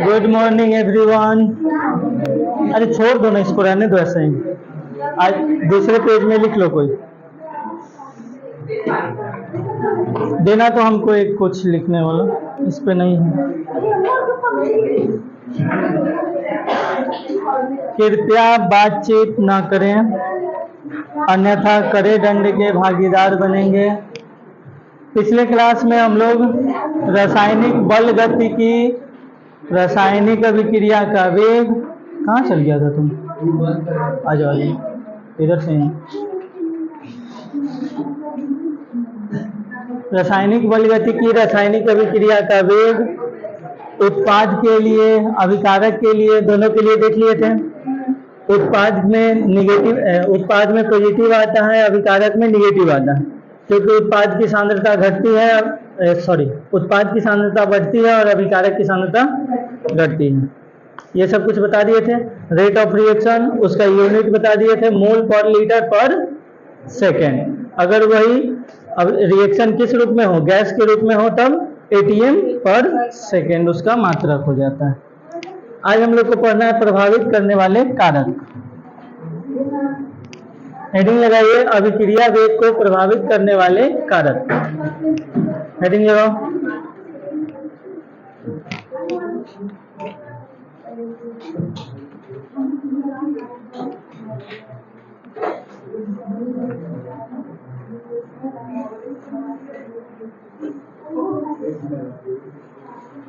Good morning everyone. अरे छोड़ दो ना, इसको रहने दो ऐसे ही। आज दूसरे पेज में लिख लो कोई। देना तो हमको एक कुछ लिखने वाला, इस पे नहीं है। कृपया बातचीत ना करें, अन्यथा कड़े दंड के भागीदार बनेंगे। पिछले क्लास में हम लोग रासायनिक बल गति की, रासायनिक अभिक्रिया का वेग, कहाँ चल गया था तुम? आ जाओ इधर से ही। रासायनिक बल गति की, रासायनिक अभिक्रिया का वेग, उत्पाद के लिए, अभिकारक के लिए, दोनों के लिए देख लिए थे। उत्पाद में निगेटिव, उत्पाद में पॉजिटिव आता है, अभिकारक में निगेटिव आता है, क्योंकि उत्पाद की सांद्रता घटती है, उत्पाद की सांद्रता बढ़ती है और अभिकारक की सांद्रता घटती है। ये सब कुछ बता दिए थे। रेट ऑफ रिएक्शन, उसका यूनिट बता दिए थे, मोल पर लीटर पर सेकेंड। अगर वही अब रिएक्शन किस रूप में हो, गैस के रूप में हो, तब एटीएम पर सेकेंड उसका मात्रक हो जाता है। आज हम लोग को पढ़ना है प्रभावित करने वाले कारक। हेडिंग लगाइए, अभिक्रिया वेग को प्रभावित करने वाले कारक। हेडिंग लगाओ।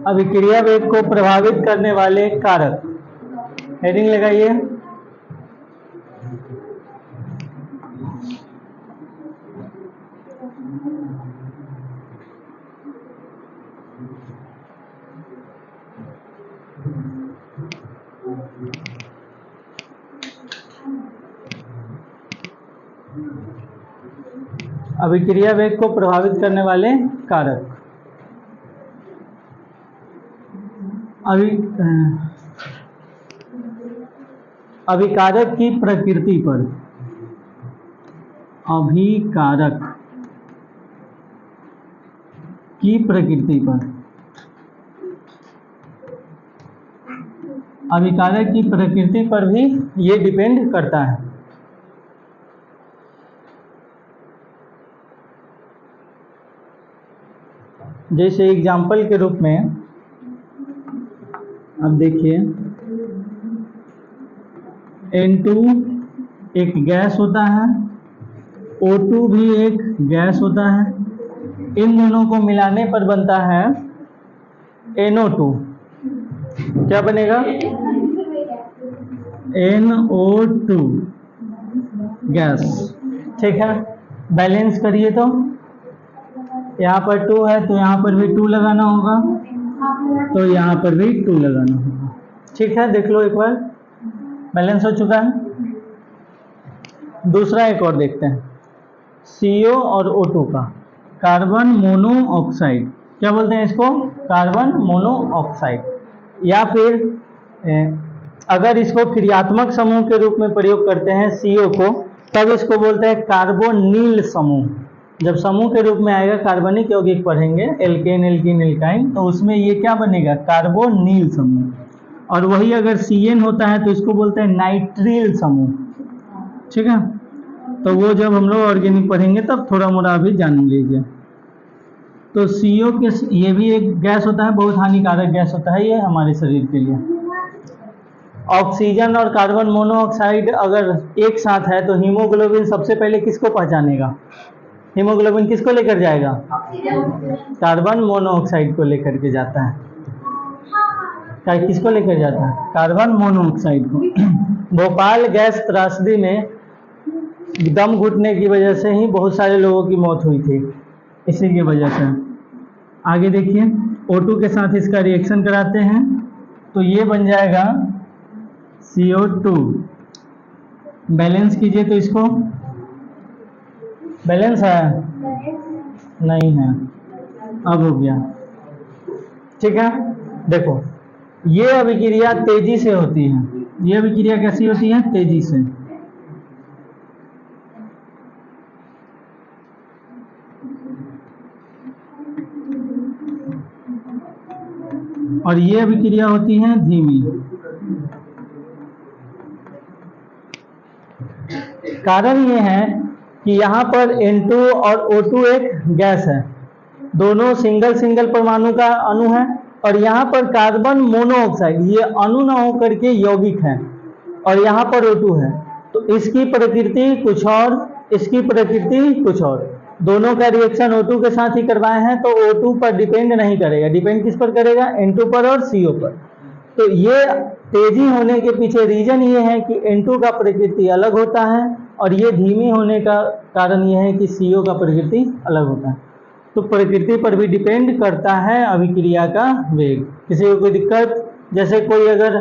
अभिक्रिया वेग को प्रभावित करने वाले कारक। हेडिंग लगाइए। अभिक्रिया वेग को प्रभावित करने वाले कारक। अभिकारक की प्रकृति पर, अभिकारक की प्रकृति पर, अभिकारक की प्रकृति पर भी ये डिपेंड करता है। जैसे एग्जाम्पल के रूप में अब देखिए, N2 एक गैस होता है, O2 भी एक गैस होता है। इन दोनों को मिलाने पर बनता है NO2। क्या बनेगा? NO2 gas. ठीक है, बैलेंस करिए तो यहाँ पर 2 है तो यहाँ पर भी 2 लगाना होगा, तो यहाँ पर भी 2 लगाना होगा। ठीक है, देख लो एक बार, बैलेंस हो चुका है। दूसरा एक और देखते हैं, CO और O2 का, कार्बन मोनोऑक्साइड। क्या बोलते हैं इसको? Carbon monoxide. या फिर अगर इसको क्रियात्मक समूह के रूप में प्रयोग करते हैं CO को, तब इसको बोलते हैं कार्बोनिल समूह। जब समूह के रूप में आएगा कार्बनिक यौगिक पढ़ेंगे, एल्केन, एल्कीन, एल्काइन, तो उसमें ये क्या बनेगा? कार्बोनिल समूह। और वही अगर CN होता है तो इसको बोलते हैं नाइट्रिल समूह। ठीक है, तो वो जब हम लोग ऑर्गेनिक पढ़ेंगे तब थोड़ा मोड़ा अभी जान लीजिए। तो CO के, ये भी एक गैस होता है, बहुत हानिकारक गैस होता है ये हमारे शरीर के लिए। ऑक्सीजन और कार्बन मोनोऑक्साइड अगर एक साथ है तो हीमोग्लोबिन सबसे पहले किसको पहचानेगा? हीमोग्लोबिन किसको लेकर जाएगा? कार्बन मोनोऑक्साइड को लेकर के जाता है। किसको लेकर जाता है? कार्बन मोनोऑक्साइड को। भोपाल गैस त्रासदी में दम घुटने की वजह से ही बहुत सारे लोगों की मौत हुई थी, इसी की वजह से। आगे देखिए, O2 के साथ इसका रिएक्शन कराते हैं तो ये बन जाएगा CO2। बैलेंस कीजिए तो इसको, बैलेंस है? नहीं है, अब हो गया। ठीक है, देखो ये अभिक्रिया तेजी से होती है। ये अभिक्रिया कैसी होती है? तेजी से। और ये अभिक्रिया होती है धीमी। कारण ये है कि यहाँ पर N2 और O2 एक गैस है, दोनों सिंगल सिंगल परमाणु का अणु है, और यहाँ पर कार्बन मोनोऑक्साइड ये अणु न होकर के यौगिक है, और यहाँ पर O2 है, तो इसकी प्रकृति कुछ और, इसकी प्रकृति कुछ और। दोनों का रिएक्शन O2 के साथ ही करवाए हैं, तो O2 पर डिपेंड नहीं करेगा। डिपेंड किस पर करेगा? N2 पर और CO पर। तो ये तेजी होने के पीछे रीजन ये है कि N2 का प्रकृति अलग होता है, और ये धीमी होने का कारण ये है कि CO का प्रकृति अलग होता है। तो प्रकृति पर भी डिपेंड करता है अभिक्रिया का वेग। किसी को कोई दिक्कत, जैसे कोई अगर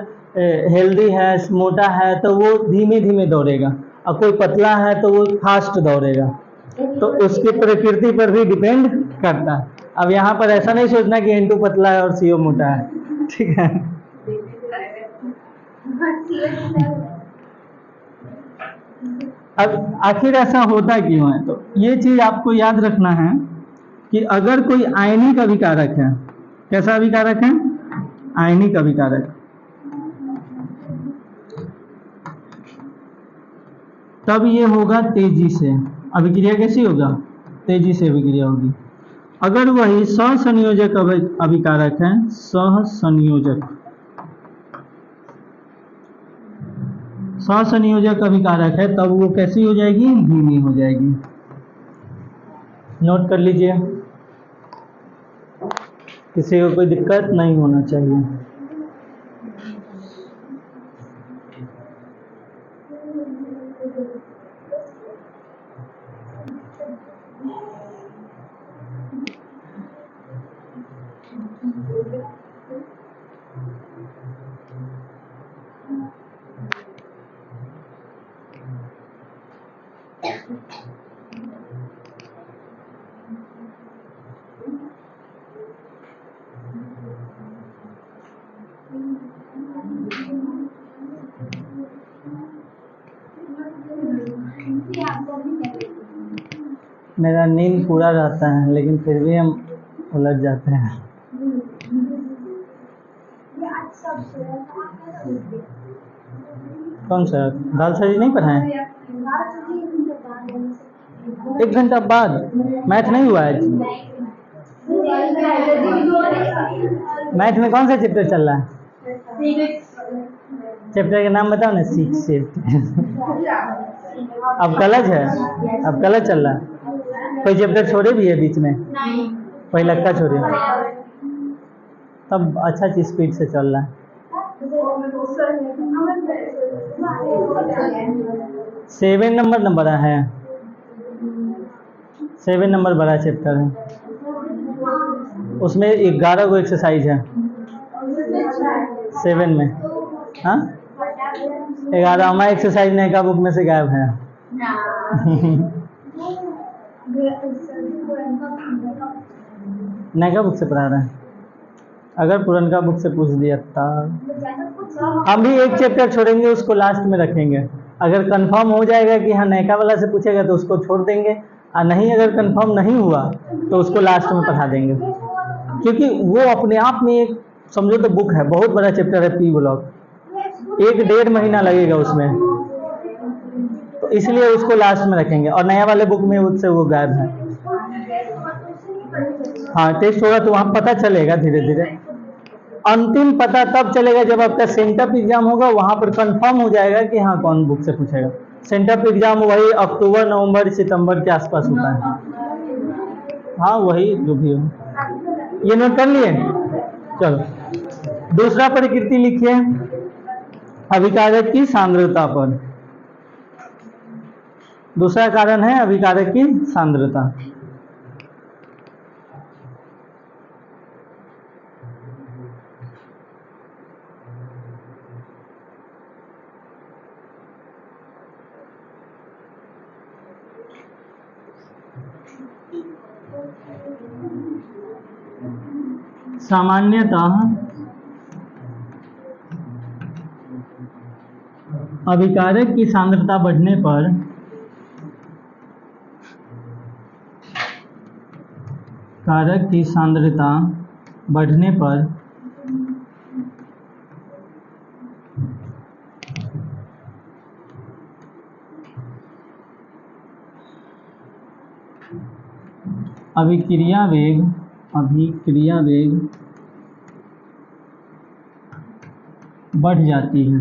हेल्दी है, मोटा है, तो वो धीमे धीमे दौड़ेगा, और कोई पतला है तो वो फास्ट दौड़ेगा, तो उसकी प्रकृति पर भी डिपेंड करता है। अब यहाँ पर ऐसा नहीं सोचना कि N2 पतला है और CO मोटा है, ठीक है। अब आखिर ऐसा होता क्यों है? तो ये चीज आपको याद रखना है कि अगर कोई आयनिक अभिकारक है, कैसा अभिकारक है? आयनिक अभिकारक, तब ये होगा तेजी से। अभिक्रिया कैसी होगा? तेजी से अभिक्रिया होगी। अगर वही सहसंयोजक अभिकारक है, सहसंयोजक अभिकारक है, तब वो कैसी हो जाएगी? धीमी हो जाएगी। नोट कर लीजिए, किसी को कोई दिक्कत नहीं होना चाहिए। मेरा नींद पूरा रहता है, लेकिन फिर भी हम उलझ जाते हैं। कौन सा? दाल सब्जी नहीं पढ़ाएं? 1 घंटा बाद? मैथ नहीं हुआ है? मैथ में कौन सा चैप्टर चल रहा है? चैप्टर का नाम बताओ ना। 6 अब कलज है, अब कलज चल रहा है। कोई चैप्टर छोड़े भी है बीच में? पहले का छोड़े, तब अच्छा चीज स्पीड से चल रहा है। 7 नंबर बड़ा है, 7 नंबर बड़ा चैप्टर है, उसमें 11 को एक्सरसाइज है 7 में। हाँ, 11वां एक्सरसाइज नयका बुक में से गायब है। नयका बुक से पढ़ा रहे हैं, अगर पुरनका बुक से पूछ दिया तब। हम भी एक चैप्टर छोड़ेंगे, उसको लास्ट में रखेंगे। अगर कंफर्म हो जाएगा कि हाँ नयका वाला से पूछेगा तो उसको छोड़ देंगे, और नहीं अगर कंफर्म नहीं हुआ तो उसको लास्ट में पढ़ा देंगे, क्योंकि वो अपने आप में एक समझो तो बुक है, बहुत बड़ा चैप्टर है पी ब्लॉक, 1-1.5 महीना लगेगा उसमें, तो इसलिए उसको लास्ट में रखेंगे। और नया वाले बुक में उससे वो गायब है। हाँ, टेस्ट होगा तो वहाँ पता चलेगा धीरे धीरे। अंतिम पता तब चलेगा जब आपका सेंटअप एग्जाम होगा, वहाँ पर कंफर्म हो जाएगा कि हाँ कौन बुक से पूछेगा। सेंटअप एग्जाम वही अक्टूबर, नवंबर, सितंबर के आसपास होता है। हाँ, वही जो भी हो। ये नोट कर लिए? चलो, दूसरा प्रकृति लिखिए अभिकारक की सांद्रता पर। दूसरा कारण है अभिकारक की सांद्रता। सामान्यतः अभिकारक की सांद्रता बढ़ने पर कारक की सांद्रता बढ़ने पर अभिक्रिया वेग बढ़ जाती है।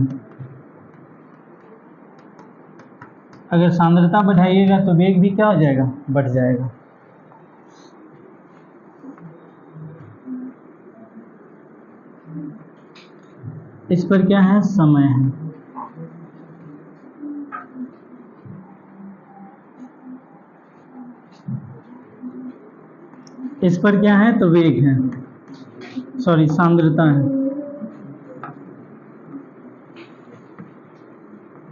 अगर सांद्रता बढ़ाइएगा तो वेग भी क्या हो जाएगा, बढ़ जाएगा। इस पर क्या है, समय है। इस पर क्या है, तो वेग है, सॉरी सांद्रता है।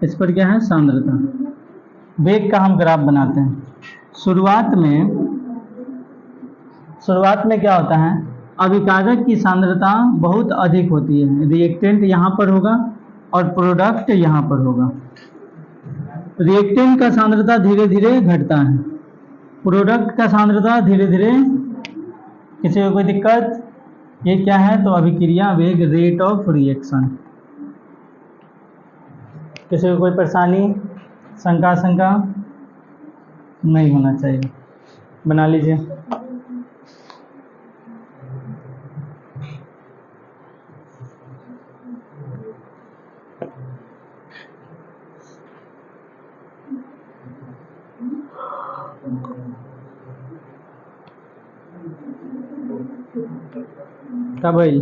इस पर क्या है, सांद्रता। वेग का हम ग्राफ बनाते हैं। शुरुआत में क्या होता है, अभिकारक की सांद्रता बहुत अधिक होती है। रिएक्टेंट यहाँ पर होगा और प्रोडक्ट यहाँ पर होगा। रिएक्टेंट का सांद्रता धीरे धीरे घटता है, प्रोडक्ट का सांद्रता धीरे धीरे। किसी को कोई दिक्कत, ये क्या है, तो अभिक्रिया वेग, रेट ऑफ रिएक्शन। किसी को कोई परेशानी, शंका नहीं होना चाहिए, बना लीजिए। क्या भाई,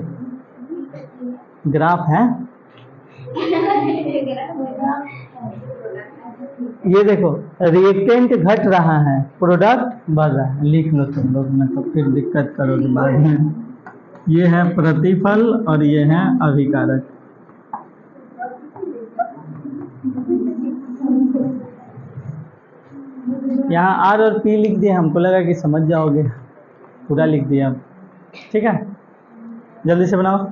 ग्राफ है? ये देखो, रिएक्टेंट घट रहा है, प्रोडक्ट बढ़ रहा है। लिख लो तुम लोग, मैं तो फिर दिक्कत करोगे बाद में। ये है प्रतिफल और ये है अभिकारक। यहाँ आर और पी लिख दिया, हमको लगा कि समझ जाओगे, पूरा लिख दिया। ठीक है, जल्दी से बनाओ।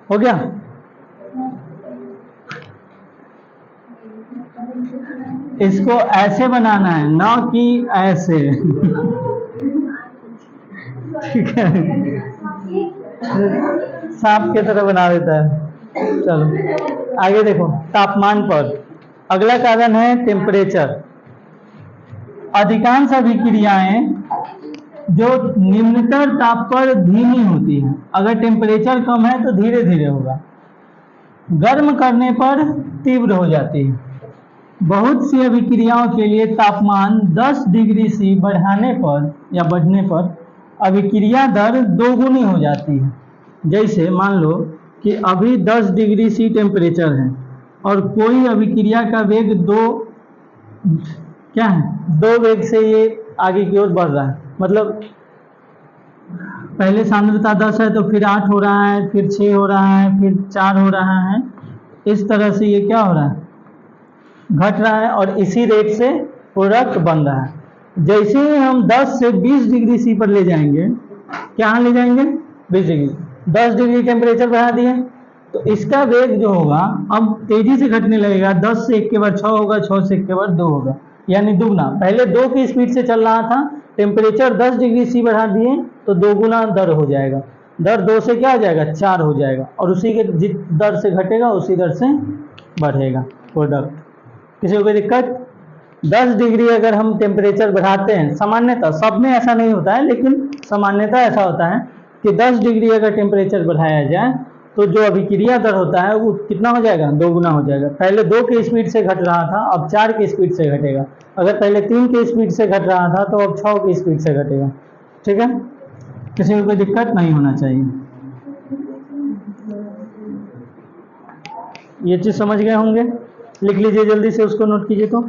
हो गया? इसको ऐसे बनाना है, ना कि ऐसे। ठीक है, सांप की तरह बना देता है। चलो आगे देखो, तापमान पर। अगला कारण है टेम्परेचर। अधिकांश अभिक्रियाएं जो निम्नतर ताप पर धीमी होती है, अगर टेम्परेचर कम है तो धीरे धीरे होगा, गर्म करने पर तीव्र हो जाती है। बहुत सी अभिक्रियाओं के लिए तापमान 10 डिग्री सी बढ़ाने पर या बढ़ने पर अभिक्रिया दर दोगुनी हो जाती है। जैसे मान लो कि अभी 10 डिग्री सी टेम्परेचर है और कोई अभिक्रिया का वेग दो वेग से ये आगे की ओर बढ़ रहा है। मतलब पहले सांद्रता 10 है तो फिर 8 हो रहा है, फिर 6 हो रहा है, फिर 4 हो रहा है। इस तरह से ये क्या हो रहा है, घट रहा है, और इसी रेट से प्रोडक्ट बन रहा है। जैसे ही हम 10 से 20 डिग्री सी पर ले जाएंगे, क्या ले जाएंगे, 20 डिग्री, 10 डिग्री टेम्परेचर बढ़ा दिए, तो इसका वेग जो होगा अब तेजी से घटने लगेगा। 10 से 1 के बाद 6 होगा, 6 से 1 के बाद 2 होगा, यानी दुगना। पहले 2 की स्पीड से चल रहा था, टेम्परेचर 10 डिग्री सी बढ़ा दिए तो दोगुना दर हो जाएगा। दर 2 से क्या हो जाएगा, 4 हो जाएगा, और उसी के जिस दर से घटेगा उसी दर से बढ़ेगा प्रोडक्ट। किसी को कोई दिक्कत? 10 डिग्री अगर हम टेम्परेचर बढ़ाते हैं, सामान्यतः सब में ऐसा नहीं होता है, लेकिन सामान्यतः ऐसा होता है कि 10 डिग्री अगर टेम्परेचर बढ़ाया जाए तो जो अभिक्रिया दर होता है वो कितना हो जाएगा, दोगुना हो जाएगा। पहले 2 की स्पीड से घट रहा था, अब 4 की स्पीड से घटेगा। अगर पहले 3 की स्पीड से घट रहा था तो अब 6 की स्पीड से घटेगा। ठीक है, किसी को कोई दिक्कत नहीं होना चाहिए। ये चीज समझ गए होंगे? लिख लीजिए जल्दी से, उसको नोट कीजिए। तो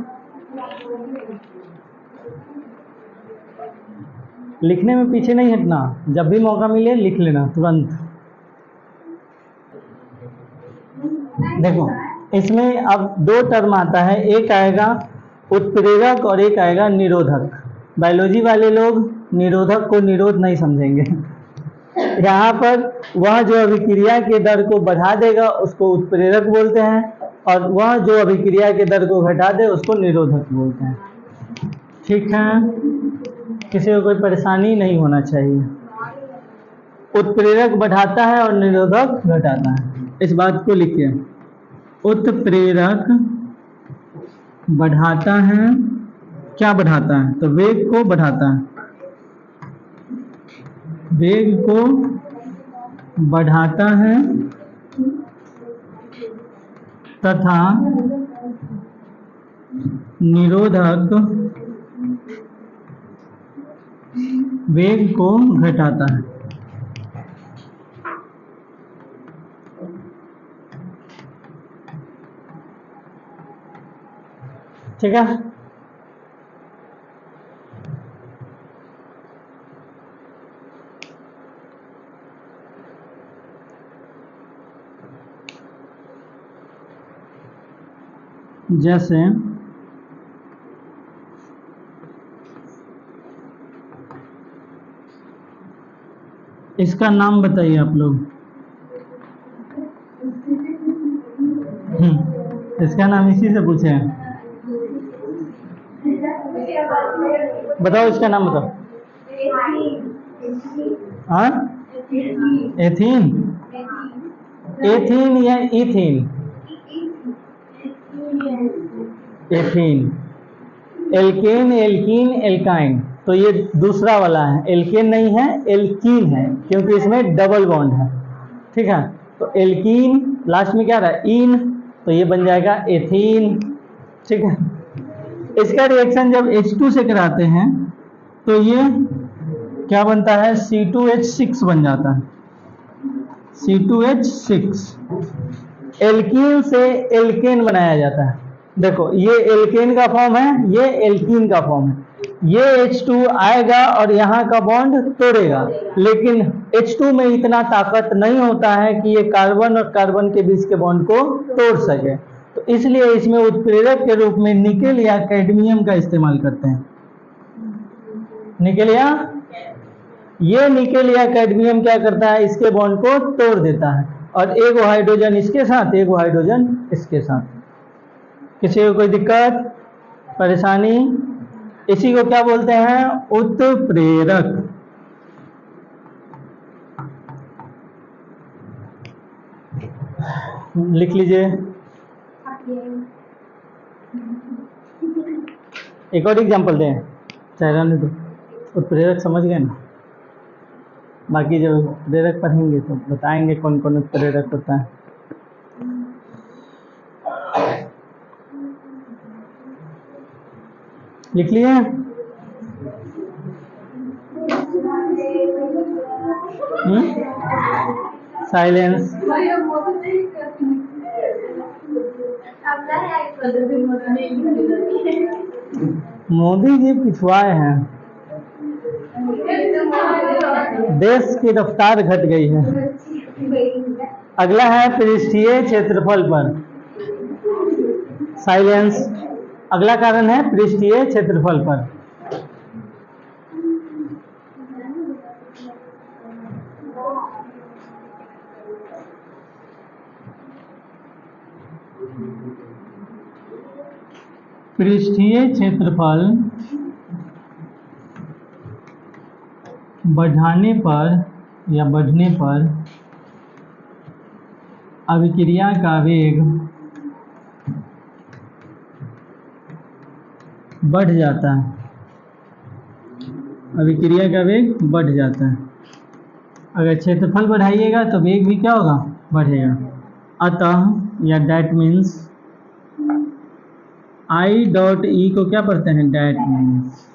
लिखने में पीछे नहीं हटना, जब भी मौका मिले लिख लेना तुरंत। देखो, इसमें अब 2 टर्म आता है, एक आएगा उत्प्रेरक और एक आएगा निरोधक। बायोलॉजी वाले लोग निरोधक को निरोध नहीं समझेंगे। यहाँ पर वह जो अभिक्रिया के दर को बढ़ा देगा उसको उत्प्रेरक बोलते हैं, और वह जो अभिक्रिया के दर को घटा दे उसको निरोधक बोलते हैं। ठीक है, किसी को कोई परेशानी नहीं होना चाहिए। उत्प्रेरक बढ़ाता है और निरोधक घटाता है, इस बात को लिखिए। उत्प्रेरक बढ़ाता है, क्या बढ़ाता है? तो वेग को बढ़ाता है, वेग को बढ़ाता है तथा निरोधक वेग को घटाता है। ठीक है, जैसे इसका नाम बताइए आप लोग। इसका नाम इसी से पूछे हैं, बताओ इसका नाम बताओ। हाँ, एथीन, एथीन या ethene? Ethene, alkane, alkene, alkyne. तो ये दूसरा वाला है, एल्केन नहीं है, एल्कीन है, क्योंकि इसमें डबल बॉन्ड है। ठीक है, तो एल्कीन लास्ट में क्या रहा? इन, तो ये बन जाएगा एथीन। ठीक है, इसका रिएक्शन जब H2 से कराते हैं तो ये क्या बनता है? C2H6 बन जाता है, C2H6। एल्कीन से एल्केन बनाया जाता है। देखो, ये एल्केन का फॉर्म है, ये एल्कीन का फॉर्म है। ये H2 आएगा और यहाँ का बॉन्ड तोड़ेगा, लेकिन H2 में इतना ताकत नहीं होता है कि ये कार्बन और कार्बन के बीच के बॉन्ड को तोड़ सके। तो इसलिए इसमें उत्प्रेरक के रूप में निकेल या कैडमियम का इस्तेमाल करते हैं। निकेल या, ये निकेल या कैडमियम क्या करता है? इसके बॉन्ड को तोड़ देता है, और एक हाइड्रोजन इसके साथ, एक हाइड्रोजन इसके साथ। किसी को कोई दिक्कत परेशानी? इसी को क्या बोलते हैं? उत्प्रेरक। लिख लीजिए। एक और एग्जांपल दें, चाहे नहीं तो उत्प्रेरक समझ गए ना। बाकी जब उत्प्रेरक पढ़ेंगे तो बताएंगे कौन कौन उत्प्रेरक होता है। लिख लिए? साइलेंस। मोदी जी पिछवाए हैं, देश की रफ्तार घट गई है। अगला है पृष्ठीय क्षेत्रफल पर। साइलेंस। अगला कारण है पृष्ठीय क्षेत्रफल पर। पृष्ठीय क्षेत्रफल बढ़ाने पर या बढ़ने पर अभिक्रिया का वेग बढ़ जाता है, अभिक्रिया का वेग बढ़ जाता है। अगर क्षेत्रफल बढ़ाइएगा तो वेग भी क्या होगा? बढ़ेगा। अतः या that means, I dot E को क्या पढ़ते हैं? डैट मीन्स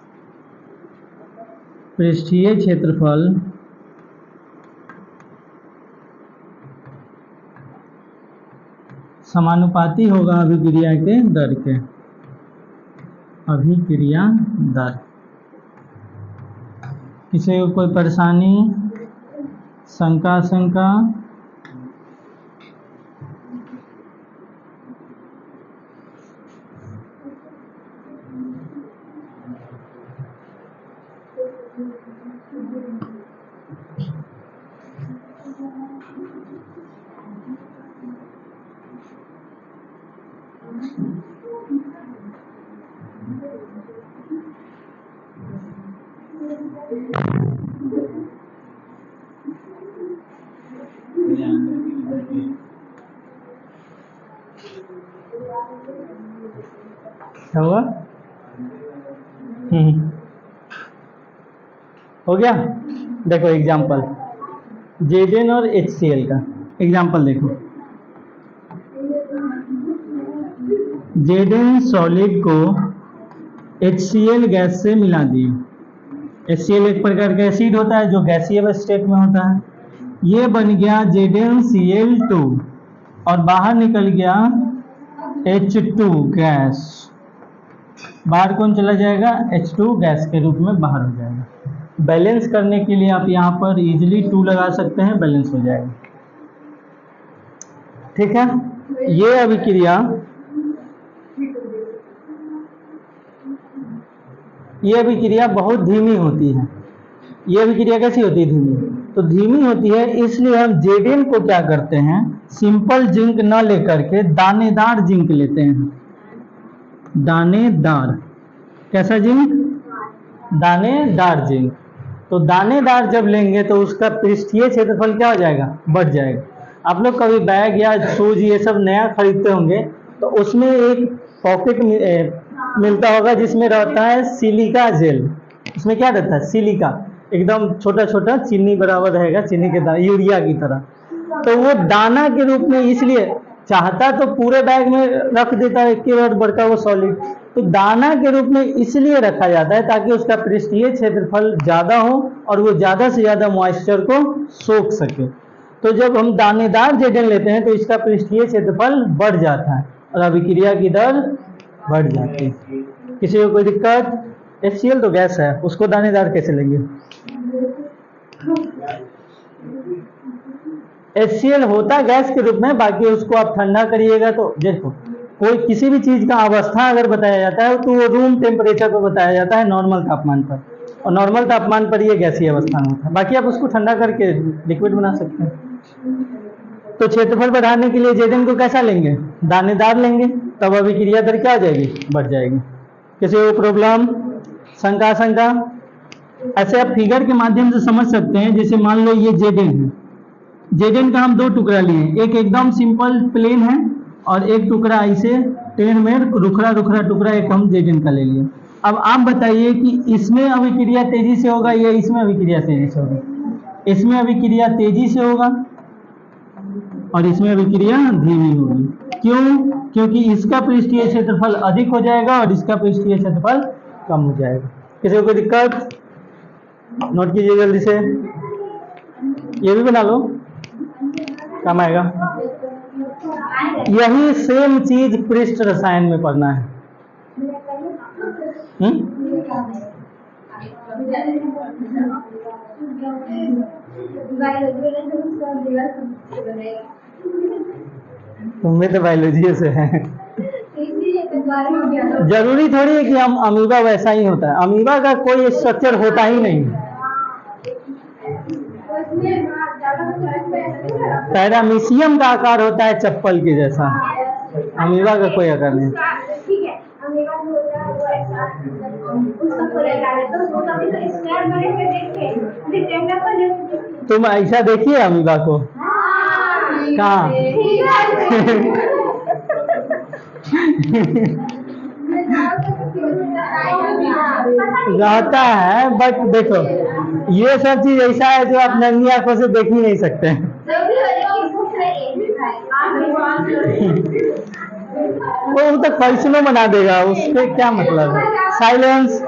पृष्ठीय क्षेत्रफल समानुपाती होगा अभिक्रिया के दर के। अभिक्रिया दर। किसी को कोई परेशानी, शंका? क्या हुआ? हो गया। देखो एग्जाम्पल, Zn और HCl का एग्जाम्पल देखो। Zn सॉलिड को HCl गैस से मिला दिए। HCl एक प्रकार का एसिड होता है जो गैसीय स्टेट में होता है। ये बन गया ZnCl2 और बाहर निकल गया H2 गैस। बाहर कौन चला जाएगा? H2 गैस के रूप में बाहर हो जाएगा। बैलेंस करने के लिए आप यहाँ पर इजीली 2 लगा सकते हैं, बैलेंस हो जाएगा। ठीक है, ये अभिक्रिया बहुत धीमी होती है। ये अभिक्रिया कैसी होती है? धीमी। तो धीमी होती है इसलिए हम Zn को क्या करते हैं, सिंपल जिंक न लेकर के दानेदार जिंक लेते हैं। दानेदार, कैसा जिंक? दानेदार जिंक। तो दानेदार जब लेंगे तो उसका पृष्ठीय क्षेत्रफल क्या हो जाएगा? बढ़ जाएगा। आप लोग कभी बैग या शूज ये सब नया खरीदते होंगे तो उसमें एक पॉकेट मिलता होगा जिसमें रहता है सिलिका जेल। उसमें क्या रहता है? सिलिका, एकदम छोटा छोटा चीनी बराबर रहेगा, चीनी के दाना, यूरिया की तरह। तो वो दाना के रूप में, इसलिए चाहता तो पूरे बैग में रख देता है एक बार बड़का वो सॉलिड, तो दाना के रूप में इसलिए रखा जाता है ताकि उसका पृष्ठीय क्षेत्रफल ज़्यादा हो और वो ज़्यादा से ज़्यादा मॉइस्चर को सोख सके। तो जब हम दानेदार Zn लेते हैं तो इसका पृष्ठीय क्षेत्रफल बढ़ जाता है और अभिक्रिया की दर बढ़ जाती है। किसी को कोई दिक्कत? HCl तो गैस है, उसको दानेदार कैसे लेंगे? HCl होता गैस के रूप में, बाकी उसको आप ठंडा करिएगा तो देखो, कोई किसी भी चीज का अवस्था अगर बताया जाता है तो वो रूम टेम्परेचर पर बताया जाता है, नॉर्मल तापमान पर, और नॉर्मल तापमान पर ये गैसीय अवस्था में होता है। बाकी आप उसको ठंडा करके लिक्विड बना सकते हैं। तो क्षेत्रफल बढ़ाने के लिए Zn को कैसा लेंगे? दानेदार लेंगे, तब अभिक्रिया दर क्या हो जाएगी? बढ़ जाएगी। किसी को प्रॉब्लम, शंका? ऐसे आप फिगर के माध्यम से समझ सकते हैं। जैसे मान लो ये Zn है, Zn का हम 2 टुकड़ा लिए, एक एकदम सिंपल प्लेन है और एक टुकड़ा ऐसे टेढ़ में रुखड़ा रुखड़ा टुकड़ा एक हम Zn का ले लिए। अब आप बताइए कि इसमें अभिक्रिया तेजी से होगा या इसमें अभिक्रिया तेजी से होगा? इसमें अभिक्रिया तेजी से होगा और इसमें अभिक्रिया धीमी होगी। क्यों? क्योंकि इसका पृष्ठीय क्षेत्रफल अधिक हो जाएगा और इसका पृष्ठीय क्षेत्रफल कम हो जाएगा। किसी को कोई दिक्कत? नोट कीजिए जल्दी से, ये भी बना लो, काम आएगा। यही सेम चीज पृष्ठ रसायन में पढ़ना है। तुम्हें तो बायोलॉजी से है, जरूरी थोड़ी है कि हम अमीबा वैसा ही होता है। अमीबा का कोई स्ट्रक्चर होता ही नहीं। पैरामीशियम का आकार होता है चप्पल के जैसा, अमीबा का कोई आकार नहीं। तुम ऐसा देखिए अमीबा को, कहाँ? रहता है, बट देखो ये सब चीज ऐसा है जो आप नंगी आंखों से देख ही नहीं सकते हैं। वो तो फैसलों बना देगा, उससे क्या मतलब है। साइलेंस,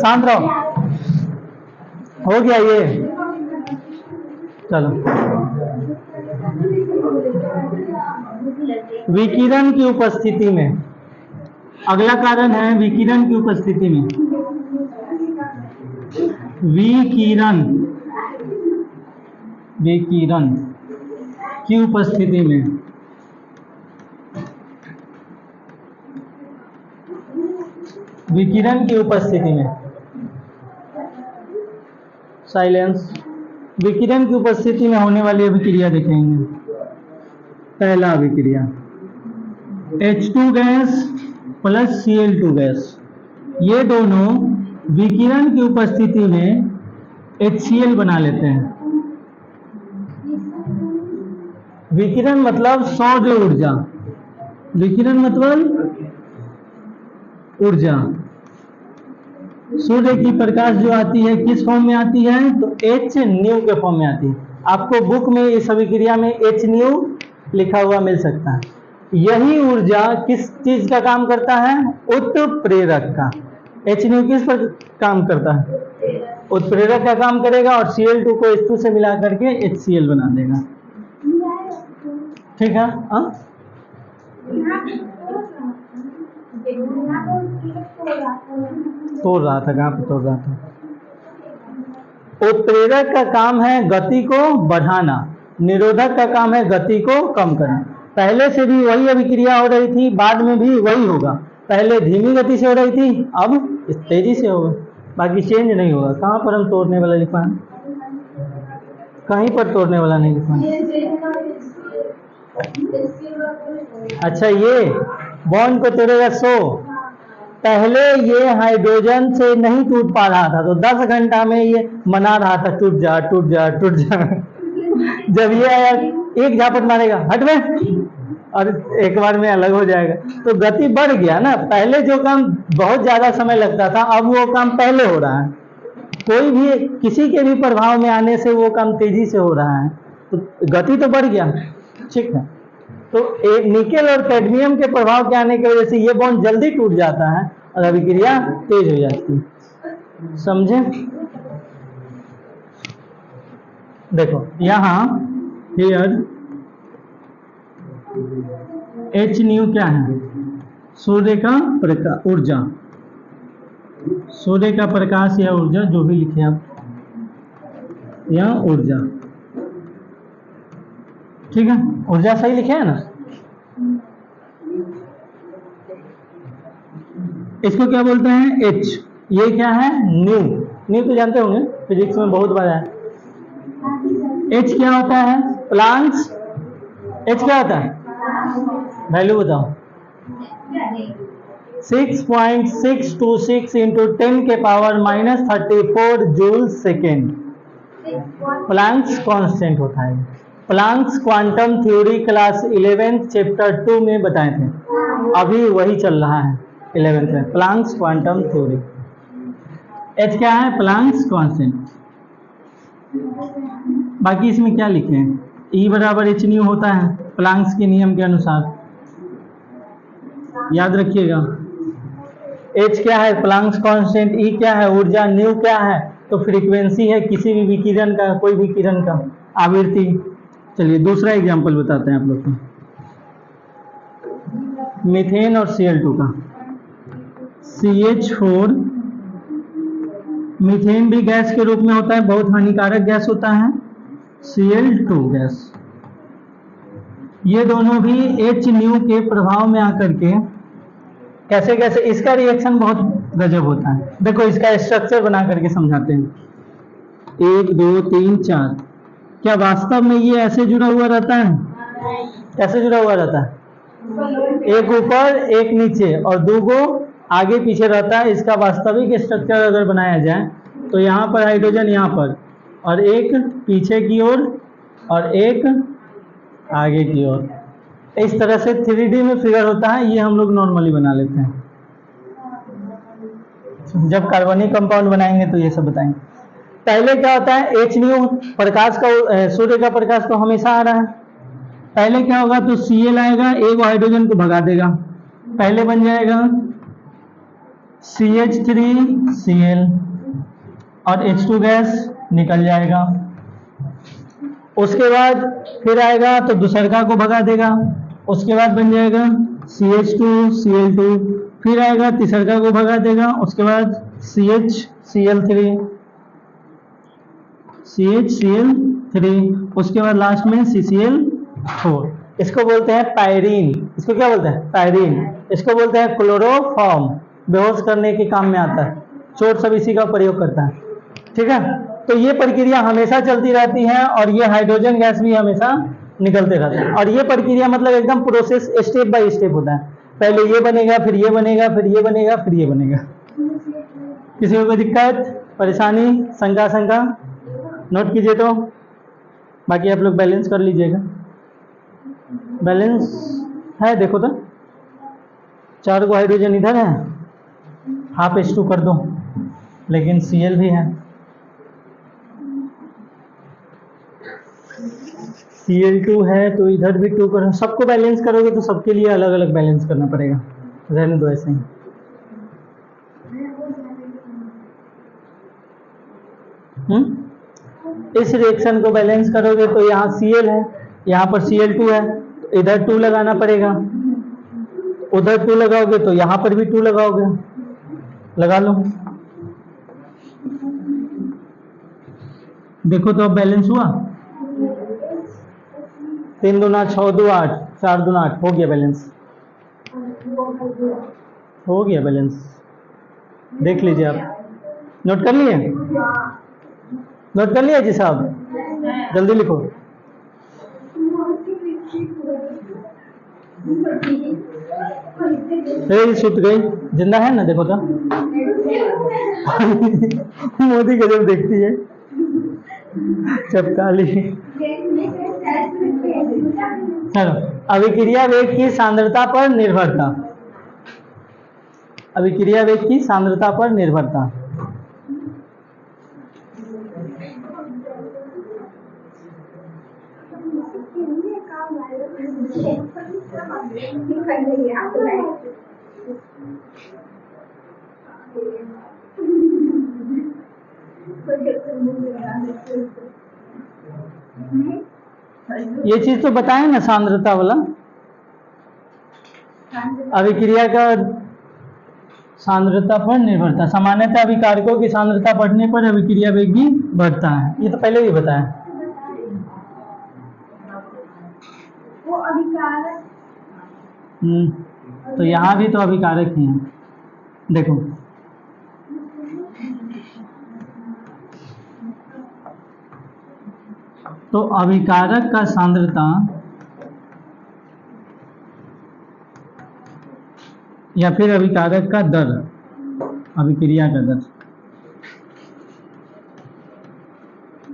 शांत रहो। हो गया ये, चलो। विकिरण की उपस्थिति में, अगला कारण है विकिरण की उपस्थिति में। विकिरण की उपस्थिति में विकिरण की उपस्थिति में, साइलेंस। विकिरण की उपस्थिति में होने वाली अभिक्रिया देखेंगे। पहला अभिक्रिया H2 gas plus Cl2 gas, ये दोनों विकिरण की उपस्थिति में HCl बना लेते हैं। विकिरण मतलब सौर ऊर्जा, विकिरण मतलब ऊर्जा। सूर्य की प्रकाश जो आती है किस फॉर्म में आती है, तो H न्यू के फॉर्म में आती है। आपको बुक में इस अभिक्रिया में H न्यू लिखा हुआ मिल सकता है। यही ऊर्जा किस चीज का काम करता है, उत्प्रेरक का। H न्यू किस पर काम करता है, उत्प्रेरक का काम करेगा और Cl2 को H2 से मिला करके HCl बना देगा। ठीक है। तोड़ रहा था, कहाँ पे तोड़ रहा था। उत्प्रेरक का काम है गति को बढ़ाना, निरोधक का काम है गति को कम करना। पहले से भी वही अभिक्रिया हो रही थी, बाद में भी वही होगा। पहले धीमी गति से हो रही थी, अब तेजी से होगा, बाकी चेंज नहीं होगा। कहाँ पर हम तोड़ने वाला लिखा है, कहीं पर तोड़ने वाला नहीं लिखा है। अच्छा, ये बॉन्ड को तोड़ेगा 100। पहले ये हाइड्रोजन से नहीं टूट पा रहा था, तो 10 घंटा में ये मना रहा था टूट जा टूट जा टूट जा। जब ये आया एक झापट मारेगा, हट में, और एक बार में अलग हो जाएगा। तो गति बढ़ गया ना। पहले जो काम बहुत ज्यादा समय लगता था, अब वो काम पहले हो रहा है। कोई भी किसी के भी प्रभाव में आने से वो काम तेजी से हो रहा है, तो गति तो बढ़ गया। ठीक है। तो एक निकेल और कैडमियम के प्रभाव के आने की वजह से ये बॉन्ड जल्दी टूट जाता है और अभिक्रिया तेज हो जाती है। समझे? देखो यहां हियर H न्यू क्या है, सूर्य का प्रकाश, ऊर्जा, सूर्य का प्रकाश या ऊर्जा जो भी लिखे आप, या ऊर्जा। ठीक है, ऊर्जा सही लिखे है ना। इसको क्या बोलते हैं, H। ये क्या है, न्यू। न्यू तो जानते होंगे, फिजिक्स में बहुत बार है। H क्या होता है, प्लांक्स। H क्या होता है, वैल्यू बताओ। 6.626 इंटू 10 के power -34 joule second Planck's constant होता है। Planck's quantum theory class 11 chapter 2 में बताए थे, अभी वही चल रहा है 11th में, प्लांक्स क्वांटम थ्योरी। H क्या है, प्लांक्स कांस्टेंट। बाकी इसमें क्या लिखे हैं, E बराबर H न्यू होता है प्लांक्स के नियम के अनुसार, याद रखिएगा। H क्या है, प्लांक्स कांस्टेंट। E क्या है, ऊर्जा। न्यू क्या है, तो फ्रीक्वेंसी है किसी भी विकिरण का, कोई भी किरण का, आवृत्ति। चलिए दूसरा एग्जांपल बताते हैं आप लोग को, मीथेन और Cl2 का। CH4 मीथेन भी गैस के रूप में होता है, बहुत हानिकारक गैस होता है। Cl2 गैस, ये दोनों भी H न्यू के प्रभाव में आकर के कैसे कैसे इसका रिएक्शन बहुत गजब होता है। देखो इसका स्ट्रक्चर बना करके समझाते हैं। 1 2 3 4, क्या वास्तव में ये ऐसे जुड़ा हुआ रहता है, कैसे जुड़ा हुआ रहता है, एक ऊपर एक नीचे और दो गो आगे पीछे रहता है। इसका वास्तविक स्ट्रक्चर अगर बनाया जाए तो यहाँ पर हाइड्रोजन, यहाँ पर, और एक पीछे की ओर और एक आगे की ओर। इस तरह से 3D में फिगर होता है। ये हम लोग नॉर्मली बना लेते हैं, जब कार्बनिक कंपाउंड बनाएंगे तो ये सब बताएंगे। पहले क्या होता है, H न्यू प्रकाश का, सूर्य का प्रकाश तो हमेशा आ रहा है। पहले क्या होगा, तो Cl आएगा, एक हाइड्रोजन को भगा देगा, पहले बन जाएगा CH3Cl और H2 गैस निकल जाएगा। उसके बाद फिर आएगा तो दूसरका को भगा देगा, उसके बाद बन जाएगा CH2Cl2, फिर आएगा तीसरका को भगा देगा, उसके बाद CHCl3, उसके बाद लास्ट में CCl4। इसको बोलते हैं पायरीन। इसको क्या बोलते हैं, पायरीन। इसको बोलते हैं क्लोरोफॉर्म, बेहोश करने के काम में आता है, चोट सब इसी का प्रयोग करता है। ठीक है, तो ये प्रक्रिया हमेशा चलती रहती है और ये हाइड्रोजन गैस भी हमेशा निकलते रहते हैं। और ये प्रक्रिया मतलब एकदम प्रोसेस स्टेप बाय स्टेप होता है। पहले ये बनेगा, फिर ये बनेगा, फिर ये बनेगा, फिर ये बनेगा। किसी को कोई दिक्कत, परेशानी, शंका नोट कीजिए। तो बाकी आप लोग बैलेंस कर लीजिएगा। बैलेंस है, देखो तो 4 को हाइड्रोजन इधर है, हाफ H2 कर दो, लेकिन Cl भी है। Cl2 है तो इधर भी 2 करो। सबको बैलेंस करोगे तो सबके लिए अलग अलग बैलेंस करना पड़ेगा, रहने दो ऐसे ही। इस रिएक्शन को बैलेंस करोगे तो यहाँ Cl है, यहाँ पर Cl2 है, तो इधर 2 लगाना पड़ेगा, उधर 2 लगाओगे तो यहाँ पर भी 2 लगाओगे, लगा लो। देखो तो अब बैलेंस हुआ, 3 दूना 6 2 8, 4 दूना 8, हो गया बैलेंस, हो गया बैलेंस। देख लीजिए आप, नोट कर लिए, नोट कर लिया जी साहब, जल्दी लिखो। सुत गई, जिंदा है ना, देखो तो मोदी गजब देखती है, चपकाली। चलो, अभिक्रिया वेग की सांद्रता पर निर्भरता, अभिक्रिया वेग की सांद्रता पर निर्भरता। ये चीज तो बताएं ना, सांद्रता वाला, अभिक्रिया का सांद्रता पर निर्भरता। सामान्यतः अभिकारकों की सांद्रता बढ़ने पर अभिक्रिया वेग भी बढ़ता है, ये तो पहले भी बताया। वो अभिकारक, तो यहाँ भी तो अभिकारक ही है, देखो तो अभिकारक का सांद्रता या फिर अभिकारक का दर, अभिक्रिया का दर,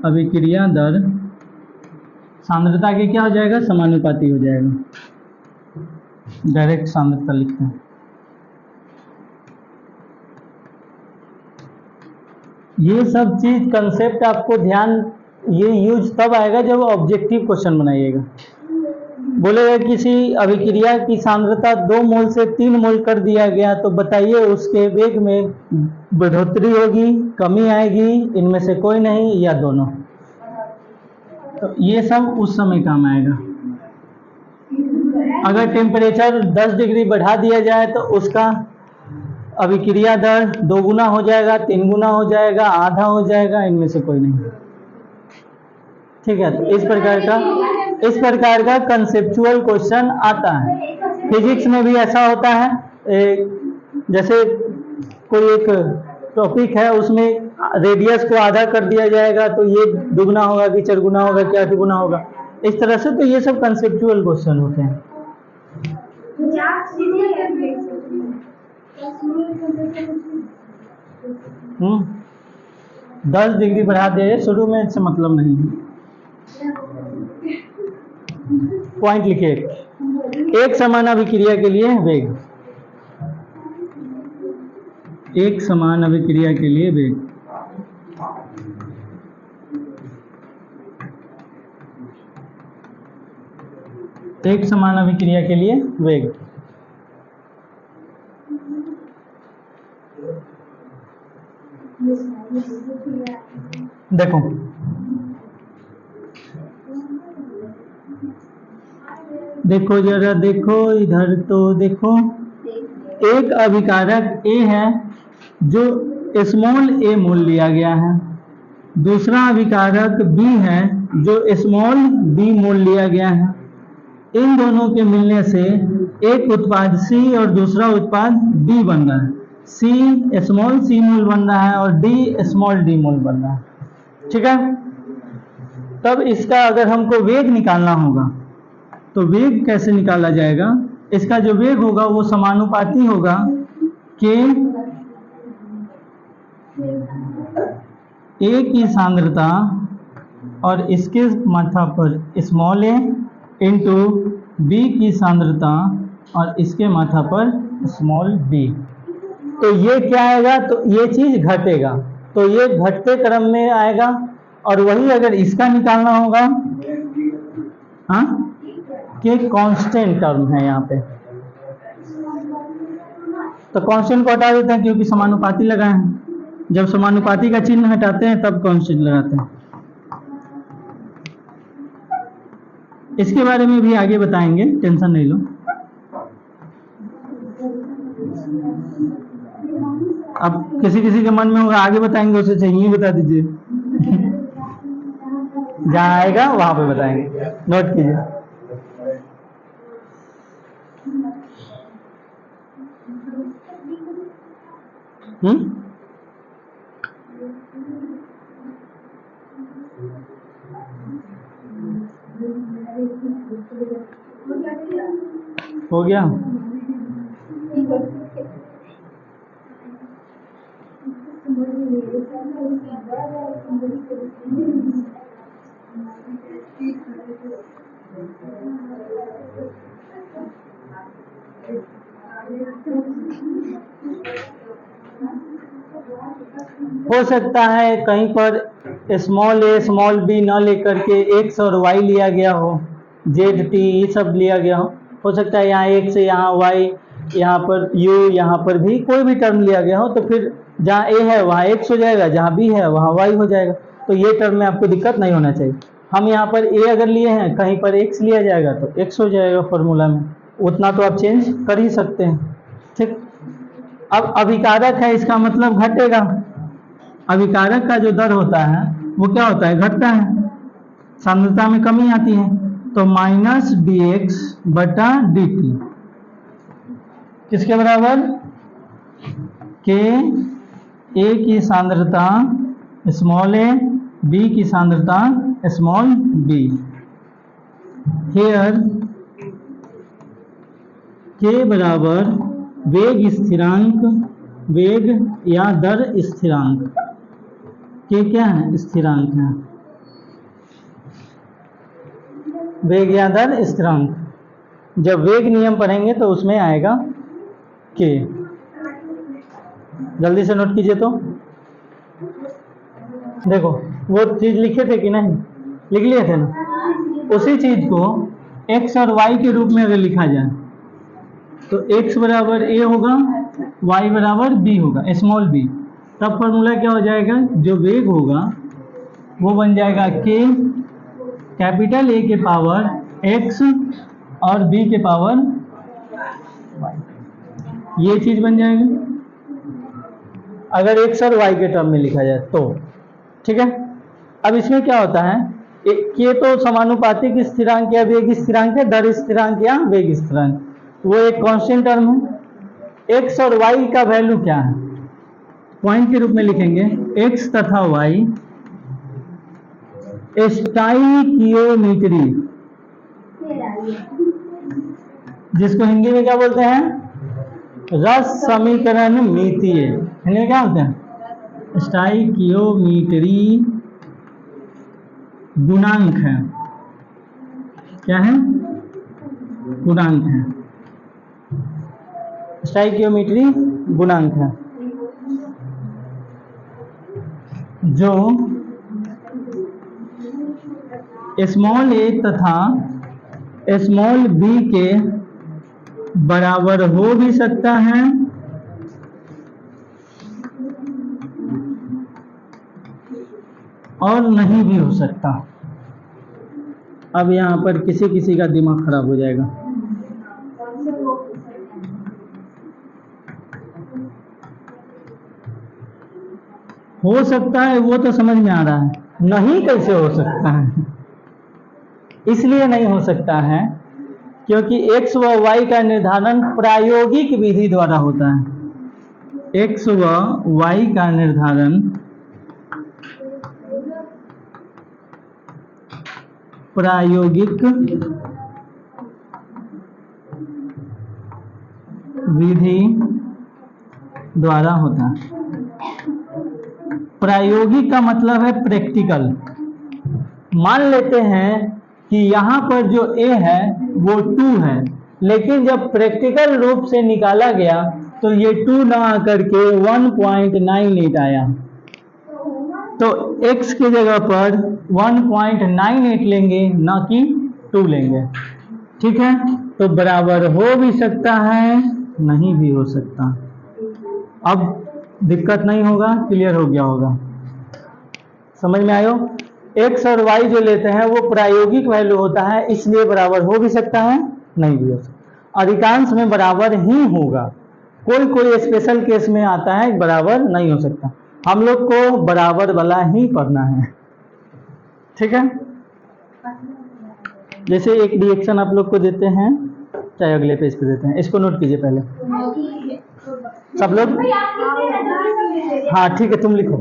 अभिक्रिया दर सांद्रता के क्या हो जाएगा, समानुपाती हो जाएगा। डायरेक्ट सांद्रता लिखते हैं। ये सब चीज कंसेप्ट आपको ध्यान, ये यूज तब आएगा जब ऑब्जेक्टिव क्वेश्चन बनाइएगा। बोलेगा किसी अभिक्रिया की सांद्रता 2 मोल से 3 मोल कर दिया गया, तो बताइए उसके वेग में बढ़ोतरी होगी, कमी आएगी, इनमें से कोई नहीं या दोनों। तो ये सब उस समय काम आएगा। अगर टेम्परेचर 10 डिग्री बढ़ा दिया जाए तो उसका अभिक्रिया दर 2 गुना हो जाएगा, 3 गुना हो जाएगा, आधा हो जाएगा, इनमें से कोई नहीं। ठीक है, तो इस प्रकार का कंसेप्चुअल क्वेश्चन आता है। फिजिक्स में भी ऐसा होता है, जैसे कोई एक टॉपिक है, उसमें रेडियस को आधा कर दिया जाएगा तो ये दुगना होगा कि 4 गुना होगा कि 8 गुना होगा, इस तरह से। तो ये सब कंसेप्चुअल क्वेश्चन होते हैं। 10 डिग्री बढ़ा दिया, शुरू में इससे मतलब नहीं है। पॉइंट लिखिए, एक समान अभिक्रिया के लिए वेग, एक समान अभिक्रिया के लिए वेग, एक समान अभिक्रिया के लिए वेग। देखो देखो जरा, देखो इधर तो देखो, एक अभिकारक A है जो स्मॉल a मोल लिया गया है, दूसरा अभिकारक B है जो स्मॉल b मोल लिया गया है। इन दोनों के मिलने से एक उत्पाद C और दूसरा उत्पाद D बन रहा है। C स्मॉल c मोल बन रहा है और D स्मॉल d मोल बन रहा है। ठीक है, तब इसका अगर हमको वेग निकालना होगा तो वेग कैसे निकाला जाएगा? इसका जो वेग होगा वो समानुपाती होगा K ए की सांद्रता और इसके मात्रा पर स्मॉल ए इंटू बी की सांद्रता और इसके मात्रा पर स्मॉल बी, तो ये क्या आएगा, तो ये चीज घटेगा, तो ये घटते क्रम में आएगा। और वही अगर इसका निकालना होगा, हाँ, कि कांस्टेंट टर्म है यहाँ पे, तो कांस्टेंट को हटा देते हैं क्योंकि समानुपाती लगाए हैं। जब समानुपाती का चिन्ह हटाते हैं तब कांस्टेंट लगाते हैं। इसके बारे में भी आगे बताएंगे, टेंशन नहीं लो। अब किसी किसी के मन में होगा आगे बताएंगे, उसे चाहिए बता दीजिए। जहाँ आएगा वहां पे बताएंगे, नोट कीजिए। हो गया। हो सकता है कहीं पर स्मॉल ए स्मॉल बी न लेकर के एक्स और वाई लिया गया हो, जेड टी ये सब लिया गया हो सकता है यहाँ एक्स, यहाँ वाई, यहाँ पर यू, यहाँ पर भी कोई भी टर्म लिया गया हो, तो फिर जहाँ ए है वहाँ एक्स हो जाएगा, जहाँ बी है वहाँ वाई हो जाएगा, तो ये टर्म में आपको दिक्कत नहीं होना चाहिए। हम यहाँ पर ए अगर लिए हैं, कहीं पर एक्स लिया जाएगा तो एक्स हो जाएगा फॉर्मूला में, उतना तो आप चेंज कर ही सकते हैं, ठीक। अब अभिकारक है, इसका मतलब घटेगा। अभिकारक का जो दर होता है वो क्या होता है, घटता है, सांद्रता में कमी आती है, तो माइनस डी एक्स बटा डी टी किसके बराबर, के ए की सांद्रता स्मॉल ए, बी की सांद्रता स्मॉल बी। हेयर के बराबर वेग स्थिरांक, वेग या दर स्थिरांक, के क्या है, स्थिरांक है, वेग या दर स्थिरांक। जब वेग नियम पढ़ेंगे तो उसमें आएगा के, जल्दी से नोट कीजिए। तो देखो वो चीज लिखे थे कि नहीं, लिख लिए थे ना, उसी चीज को x और y के रूप में अगर लिखा जाए तो x बराबर a होगा, y बराबर b होगा, स्मॉल b, तब फॉर्मूला क्या हो जाएगा, जो वेग होगा वो बन जाएगा k कैपिटल A के पावर x और b के पावर y, ये चीज बन जाएगी अगर x और y के टर्म में लिखा जाए तो, ठीक है। अब इसमें क्या होता है, के तो समानुपातिक स्थिरांक या वेग स्थिरांक है, दर स्थिरांक या वेग स्थिरांक, वो एक कांस्टेंट टर्म है। x और y का वैल्यू क्या है, पॉइंट के रूप में लिखेंगे, x तथा y स्टाइकियोमेट्री, जिसको हिंदी में क्या बोलते हैं, रस समीकरण मितीय, हिंदी में क्या बोलते हैं, स्टाइकियोमेट्री गुणांक है, क्या है, गुणांक है, स्टाइकियोमेट्री गुणांक है, जो स्मॉल ए तथा स्मॉल बी के बराबर हो भी सकता है और नहीं भी हो सकता। अब यहाँ पर किसी किसी का दिमाग खराब हो जाएगा, हो सकता है वो तो समझ में आ रहा है, नहीं कैसे हो सकता है, इसलिए नहीं हो सकता है क्योंकि x व y का निर्धारण प्रायोगिक विधि द्वारा होता है, x व y का निर्धारण प्रायोगिक विधि द्वारा होता है। प्रायोगिक का मतलब है प्रैक्टिकल। मान लेते हैं कि यहाँ पर जो a है वो 2 है, लेकिन जब प्रैक्टिकल रूप से निकाला गया तो ये 2 ना आकर के 1.98 आया। तो x की जगह पर 1.98 लेंगे, ना कि 2 लेंगे। ठीक है, तो बराबर हो भी सकता है, नहीं भी हो सकता। अब दिक्कत नहीं होगा, क्लियर हो गया होगा, समझ में आयो। x और y जो लेते हैं वो प्रायोगिक वैल्यू होता है, इसलिए बराबर हो भी सकता है, नहीं भी हो सकता। अधिकांश में बराबर ही होगा, कोई कोई स्पेशल केस में आता है बराबर नहीं हो सकता। हम लोग को बराबर वाला ही पढ़ना है। ठीक है, जैसे एक रिएक्शन आप लोग को देते हैं, चाहे अगले पेज पे देते हैं, इसको नोट कीजिए पहले सब लोग। हाँ ठीक है, तुम लिखो।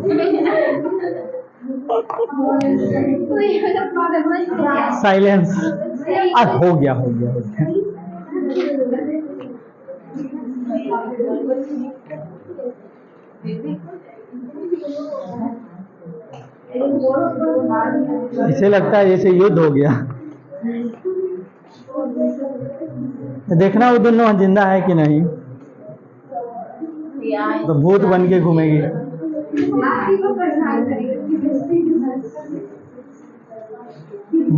साइलेंस। हो गया हो गया हो गया। इसे लगता है जैसे युद्ध हो गया। देखना वो दोनों जिंदा है कि नहीं, तो भूत बन के घूमेगी।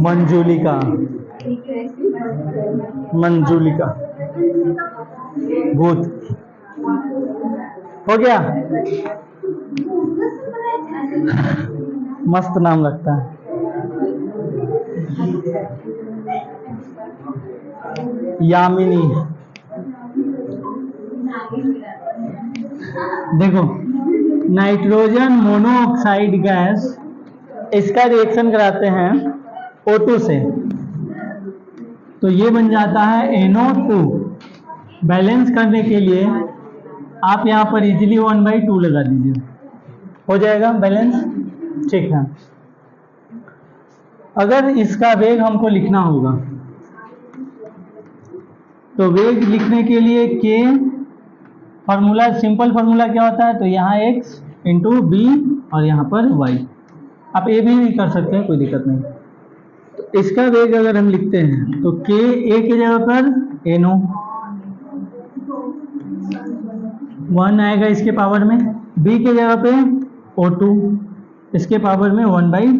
मंजूलिका, मंजूलिका भूत हो गया। मस्त नाम लगता है। यामिनी, देखो नाइट्रोजन मोनोऑक्साइड गैस, इसका रिएक्शन कराते हैं O2 से, तो ये बन जाता है NO2। बैलेंस करने के लिए आप यहाँ पर इजीली 1/2 लगा दीजिए, हो जाएगा बैलेंस। ठीक है, अगर इसका वेग हमको लिखना होगा तो वेग लिखने के लिए के फार्मूला, सिंपल फार्मूला क्या होता है, तो यहाँ x इंटू बी और यहाँ पर y। आप ए भी कर सकते हैं, कोई दिक्कत नहीं। तो इसका वेग अगर हम लिखते हैं तो के ए की जगह पर NO 1 आएगा इसके पावर में, बी के जगह पे O2 इसके पावर में 1/।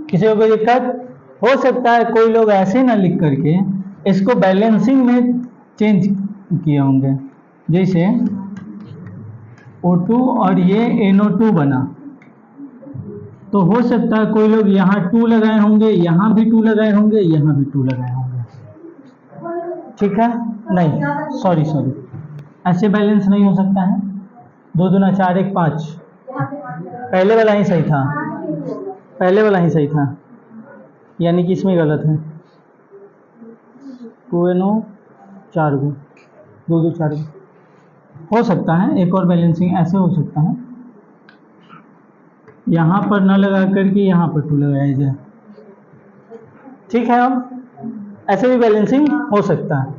किसी को कोई दिक्कत हो सकता है, कोई लोग ऐसे ना लिख करके इसको बैलेंसिंग में चेंज किए होंगे, जैसे O2 और ये NO2 बना, तो हो सकता है कोई लोग यहाँ 2 लगाए होंगे, यहाँ भी 2 लगाए होंगे, यहाँ भी 2 लगाए होंगे। ठीक है, नहीं सॉरी ऐसे बैलेंस नहीं हो सकता है। 2 दूना 4 1 5, पहले वाला ही सही था, पहले वाला ही सही था, यानी कि इसमें गलत है। 2NO 4 गो, 2 2 4 गो हो सकता है। एक और बैलेंसिंग ऐसे हो सकता है, यहाँ पर न लगा करके यहाँ पर 2 लगाया जाए। ठीक है, अब ऐसे भी बैलेंसिंग हो सकता है।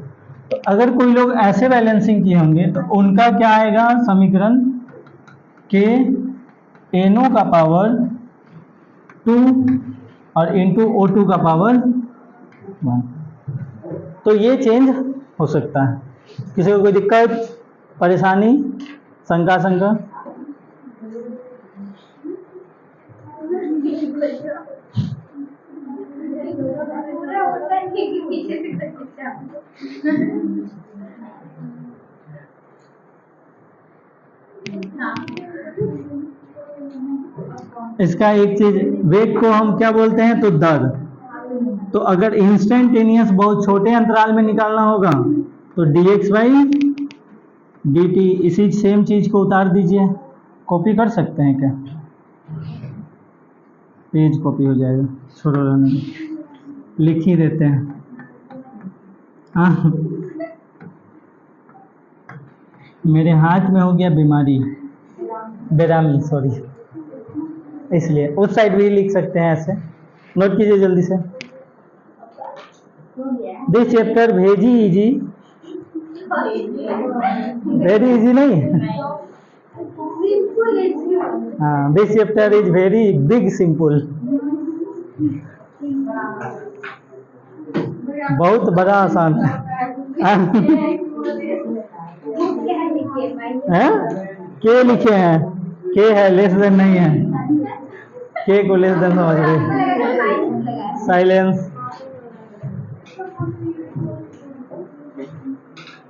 तो अगर कोई लोग ऐसे बैलेंसिंग किए होंगे तो उनका क्या आएगा समीकरण, के NO का पावर 2 और इंटू O2 का पावर 1। तो ये चेंज हो सकता है। किसी को कोई दिक्कत, परेशानी, शंका? इसका एक चीज, वेग को हम क्या बोलते हैं, तो दर। तो अगर इंस्टेंटेनियस बहुत छोटे अंतराल में निकालना होगा तो dx/dt, इसी सेम चीज को उतार दीजिए। कॉपी कर सकते हैं क्या, पेज कॉपी हो जाएगा, छोड़ो रहने दो, लिख ही देते हैं। हाँ, मेरे हाथ में हो गया बीमारी, बेरामी सॉरी, इसलिए उस साइड भी लिख सकते हैं ऐसे। नोट कीजिए जल्दी से। दिस चैप्टर भेजी इजी, वेरी इजी नहीं, हाँ, this chapter is very big simple, बहुत बड़ा आसान है। के लिखे हैं, के है, लेस देन नहीं है, के को लेस देन समझ गए। साइलेंस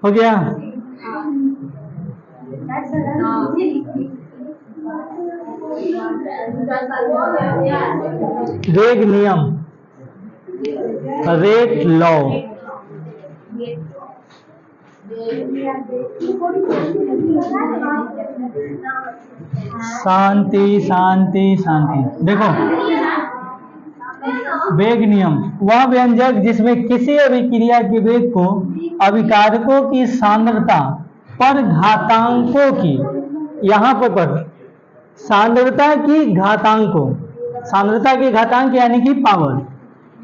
हो गया। वेग नियम, रेट लॉ, शांति शांति शांति। देखो, वेग नियम वह व्यंजक जिसमें किसी अभिक्रिया के वेग को अभिकारकों की सांद्रता पर घातांकों की, यहाँ पर सांद्रता की घातांकों, सांद्रता के घातांक यानी कि पावर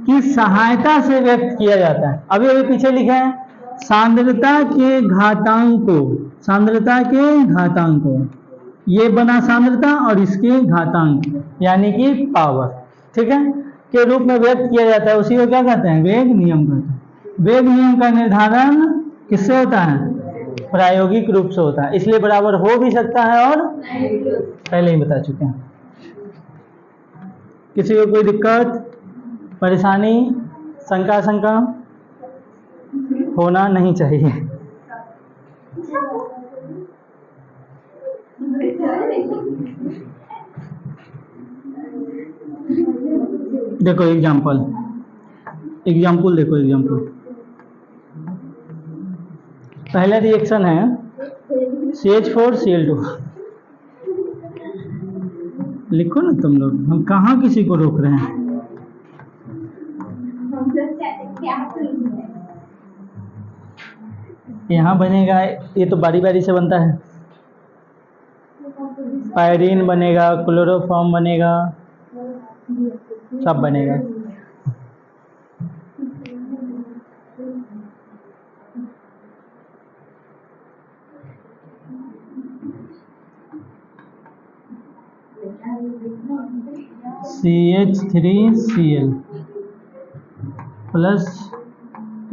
की सहायता से व्यक्त किया जाता है। अभी अभी पीछे लिखे हैं सांद्रता के घातांकों, सांद्रता के घातांकों, ये बना सांद्रता और इसके घातांक यानी कि पावर, ठीक है, के रूप में व्यक्त किया जाता है। उसी को क्या कहते हैं, वेग नियम कहते हैं। वेग नियम का निर्धारण किससे होता है, प्रायोगिक रूप से होता है, इसलिए बराबर हो भी सकता है और पहले ही बता चुके हैं। किसी को कोई दिक्कत, परेशानी, शंका होना नहीं चाहिए। देखो एग्जाम्पल देखो, एग्जाम्पल पहला रिएक्शन है CH4Cl2। लिखो ना तुम लोग, हम कहाँ किसी को रोक रहे हैं। यहाँ बनेगा, ये तो बारी बारी से बनता है, पायरीन बनेगा, क्लोरोफॉर्म बनेगा, सब बनेगा। CH3Cl प्लस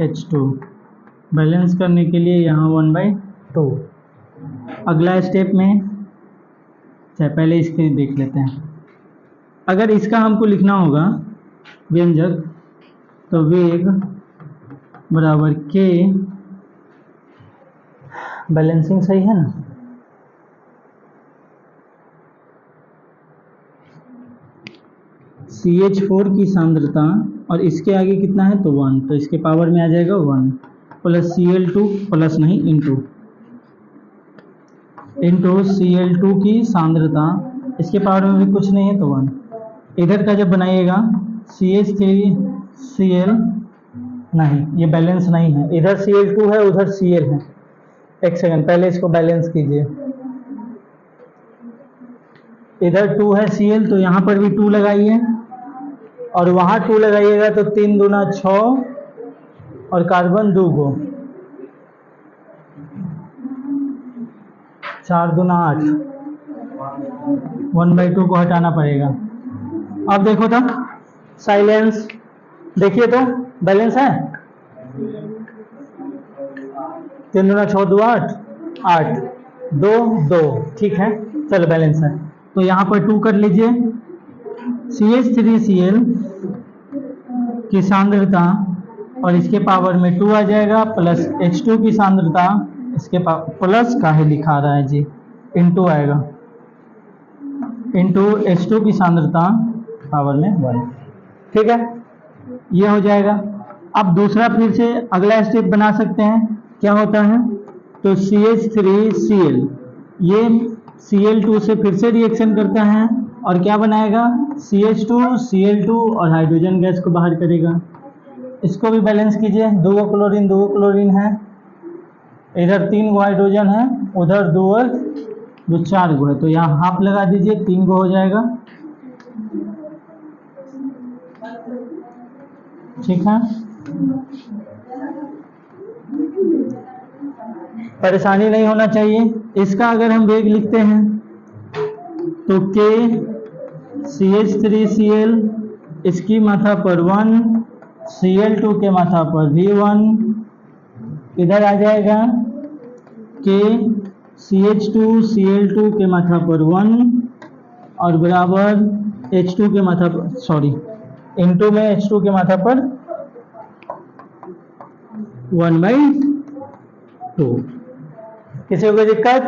H2 बैलेंस करने के लिए यहाँ 1/2। अगला स्टेप में, चाहे पहले इसके देख लेते हैं। अगर इसका हमको लिखना होगा व्यंजक, तो वेग बराबर K, बैलेंसिंग सही है ना, CH4 की सांद्रता और इसके आगे कितना है तो 1, तो इसके पावर में आ जाएगा 1 प्लस Cl2 प्लस नहीं इंटू Cl2 की सांद्रता, इसके पावर में भी कुछ नहीं है तो 1। इधर का जब बनाइएगा CH3Cl, नहीं ये बैलेंस नहीं है, इधर Cl2 है उधर Cl है। एक सेकंड, पहले इसको बैलेंस कीजिए। इधर 2 है Cl, तो यहाँ पर भी 2 लगाइए और वहाँ 2 लगाइएगा तो 3 दूना 6 और कार्बन 2 को, 4 दूना 8, 1/2 को हटाना पड़ेगा। अब देखो तो साइलेंस, देखिए तो बैलेंस है, 3 दूना 6 2 8, 8 2 2, ठीक है, चलो बैलेंस है। तो यहाँ पर 2 कर लीजिए, CH3Cl की सांद्रता और इसके पावर में 2 आ जाएगा प्लस H2 की सांद्रता, इसके प्लस काहे लिखा रहा है जी, इनटू आएगा, इनटू H2 की सांद्रता पावर में 1, ठीक है, ये हो जाएगा। अब दूसरा फिर से अगला स्टेप बना सकते हैं, क्या होता है तो CH3Cl ये Cl2 से फिर से रिएक्शन करता है और क्या बनाएगा CH2 Cl2 और हाइड्रोजन गैस को बाहर करेगा। इसको भी बैलेंस कीजिए, 2 क्लोरीन है, इधर 3 गो हाइड्रोजन है, उधर 2 और 2 4 गो है, तो यहाँ हाफ लगा दीजिए, 3 गो हो जाएगा, ठीक है। परेशानी नहीं होना चाहिए। इसका अगर हम वेग लिखते हैं तो K CH3Cl, इसकी मात्रा पर 1, Cl2 के मात्रा पर भी 1, इधर आ जाएगा K CH2Cl2 के मात्रा पर 1 और बराबर H2 के मात्रा पर, सॉरी इनटू में H2 के मात्रा पर 1/2। किसी को दिक्कत?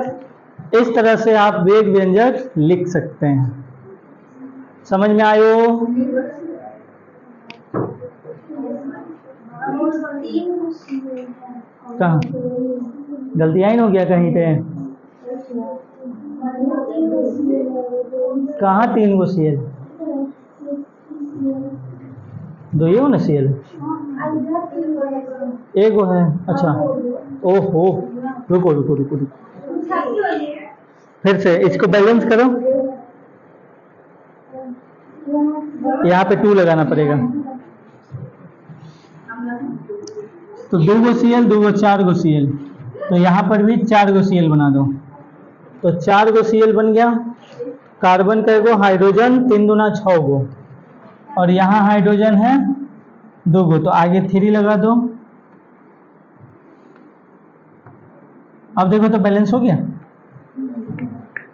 इस तरह से आप वेग व्यंजक लिख सकते हैं। समझ में आयो? कहाँ गलती आई हो गया कहीं पे? कहाँ 3 गो CL? 2 ही हो ना CL? एक गो है, अच्छा। ओहो, रुको रुको रुको रुको, फिर से इसको बैलेंस करो। यहाँ पे 2 लगाना पड़ेगा। तो 2 गो CL, 2 गो 4 गो CL, तो यहाँ पर भी 4 गो CL बना दो। तो 4 गो CL बन गया। कार्बन का गो हाइड्रोजन 3 दूना 6 गो, और यहाँ हाइड्रोजन है 2 गो, तो आगे 3 लगा दो। अब देखो तो बैलेंस हो गया।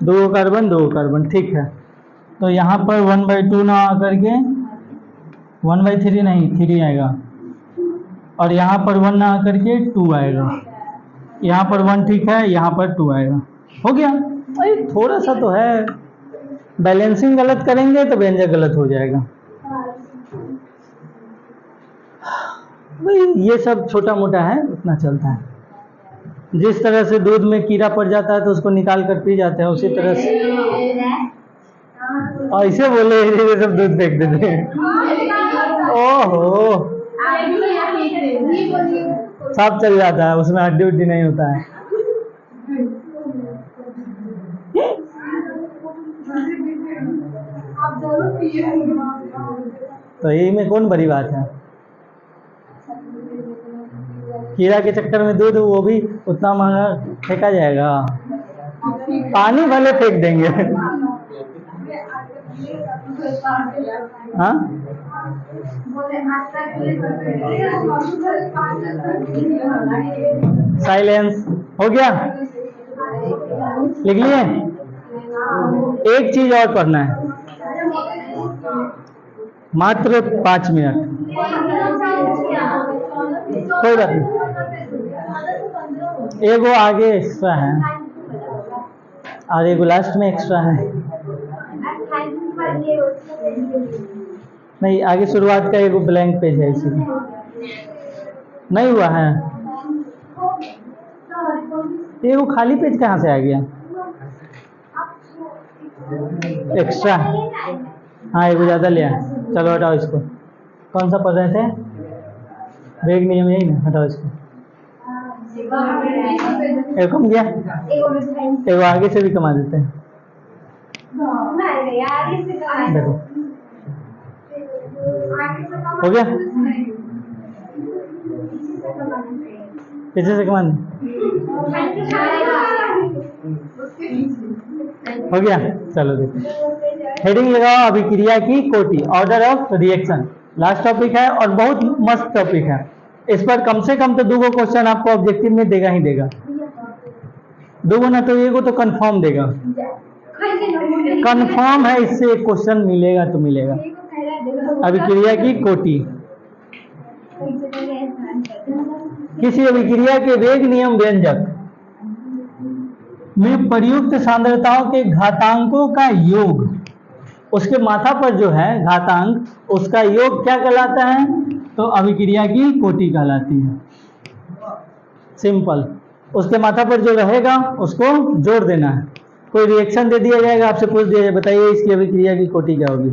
2 गो कार्बन 2 गो कार्बन, ठीक है। तो यहाँ पर 1/2 ना आकर के 1/3 नहीं 3 आएगा, और यहाँ पर 1 ना आकर के 2 आएगा। यहाँ पर 1 ठीक है, यहाँ पर 2 आएगा। हो गया। अरे थोड़ा सा तो है, बैलेंसिंग गलत करेंगे तो व्यंजक गलत हो जाएगा। भाई ये सब छोटा मोटा है, उतना चलता है। जिस तरह से दूध में कीड़ा पड़ जाता है तो उसको निकाल कर पी जाते हैं, उसी तरह से। और इसे बोले ये सब दूध फेंक देते हैं। ओहो, सब चल जाता है, उसमें हड्डी उड्डी नहीं होता है। तो यही में कौन बड़ी बात है? कीड़ा के चक्कर में दूध वो भी उतना महंगा फेंका जाएगा। पानी भले फेंक देंगे। हाँ, साइलेंस हो गया। लिख लिए? एक चीज और पढ़ना है, मात्र 5 मिनट। कोई बात नहीं, एगो आगे एक्स्ट्रा है और एगो लास्ट में एक्स्ट्रा है। नहीं, आगे शुरुआत का एगो ब्लैंक पेज है, इसीलिए नहीं हुआ है। एगो खाली पेज कहाँ से आ गया? एक्स्ट्रा, हाँ एगो ज़्यादा लिया। चलो हटाओ इसको। कौन सा पढ़ रहे थे? वेग नियम, यही ना? हटाओ इसको। एक कम गया, एगो आगे से भी कमा देते हैं। देखो हो गया, पीछे से कमा दे। हो गया, चलो देखो। हेडिंग लगाओ, अभिक्रिया की कोटि, order of reaction. Last topic है और बहुत मस्त टॉपिक है। इस पर कम से कम तो 2 क्वेश्चन आपको ऑब्जेक्टिव में देगा ही देगा। 2 ना तो एगो तो कंफर्म देगा, कंफर्म है, इससे एक क्वेश्चन मिलेगा तो मिलेगा। अभिक्रिया की कोटि। किसी अभिक्रिया के वेग नियम व्यंजक में प्रयुक्त सांद्रताओं के घातांकों का योग, उसके माथा पर जो है घातांक, उसका योग क्या कहलाता है? तो अभिक्रिया की कोटि कहलाती है। सिंपल, उसके माथा पर जो रहेगा उसको जोड़ देना है। कोई रिएक्शन दे दिया जाएगा, आपसे पूछ दिया जाए बताइए इसकी अभिक्रिया की कोटि क्या होगी?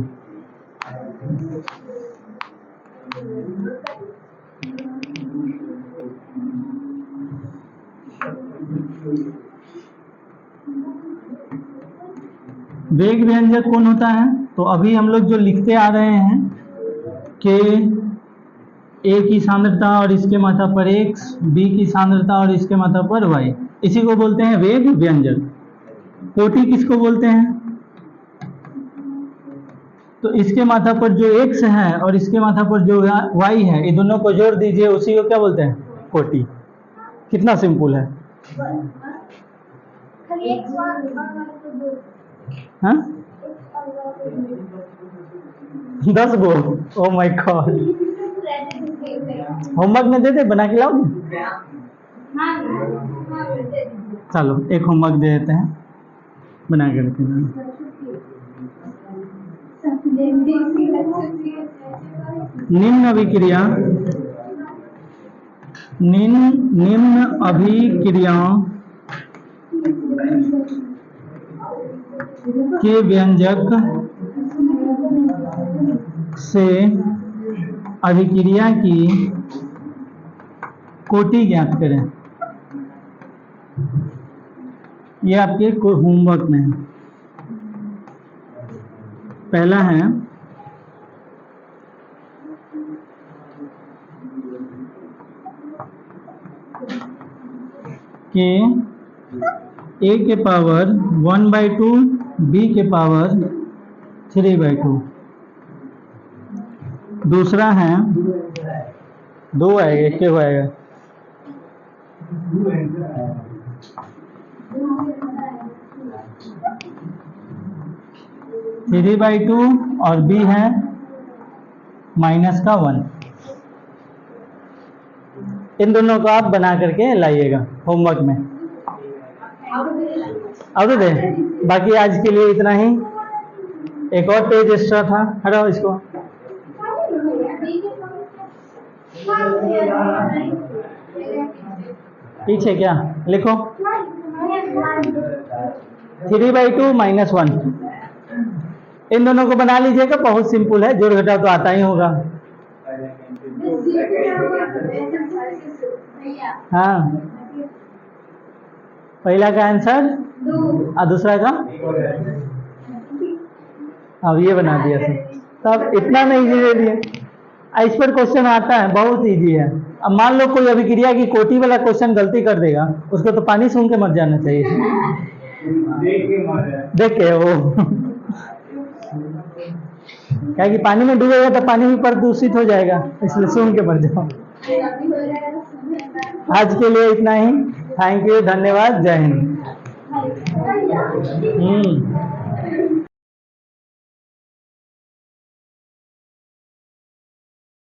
वेग व्यंजक कौन होता है? तो अभी हम लोग जो लिखते आ रहे हैं कि ए की सांद्रता और इसके मात्रा पर x, बी की सांद्रता और इसके मात्रा पर y, इसी को बोलते हैं वेग व्यंजक। कोटि किसको बोलते हैं? तो इसके माथा पर जो x है और इसके माथा पर जो y है, ये दोनों को जोड़ दीजिए, उसी को क्या बोलते हैं? कोटि। कितना सिंपल है। हाँ 10 गो। ओ माय गॉड, होमवर्क में दे दे, बना के लाओगे? चलो एक होमवर्क दे देते हैं, बना के रखेंगे। निम्न अभिक्रिया, निम्न अभिक्रियाओं के व्यंजक से अभिक्रिया की कोटि ज्ञात करें। ये आपके होमवर्क में है। पहला है कि a के पावर 1/2, b के पावर 3/2। दूसरा है 2 आएगा, एक के आएगा। (3/2) और b है -1। इन दोनों को आप बना करके लाइएगा होमवर्क में। अब दे, बाकी आज के लिए इतना ही। एक और पेज एक्स्ट्रा था, हटाओ इसको। पीछे क्या लिखो? 3/2 -1। इन दोनों को बना लीजिएगा, बहुत सिंपल है, जोड़ घटाव तो आता ही होगा। हाँ, पहला का आंसर और दूसरा का, अब ये बना दिया सर। तब इतना नहीं इजी दे दिए, इस पर क्वेश्चन आता है, बहुत इजी है। अब मान लो कोई अभिक्रिया की कोटि वाला क्वेश्चन गलती कर देगा, उसको तो पानी सूंघ के मर जाना चाहिए। देख के वो क्या कि पानी में डूबेगा तो पानी भी प्रदूषित हो जाएगा, इसलिए सूंघ के मर जाओ। आज के लिए इतना ही। थैंक यू, धन्यवाद, जय हिंद।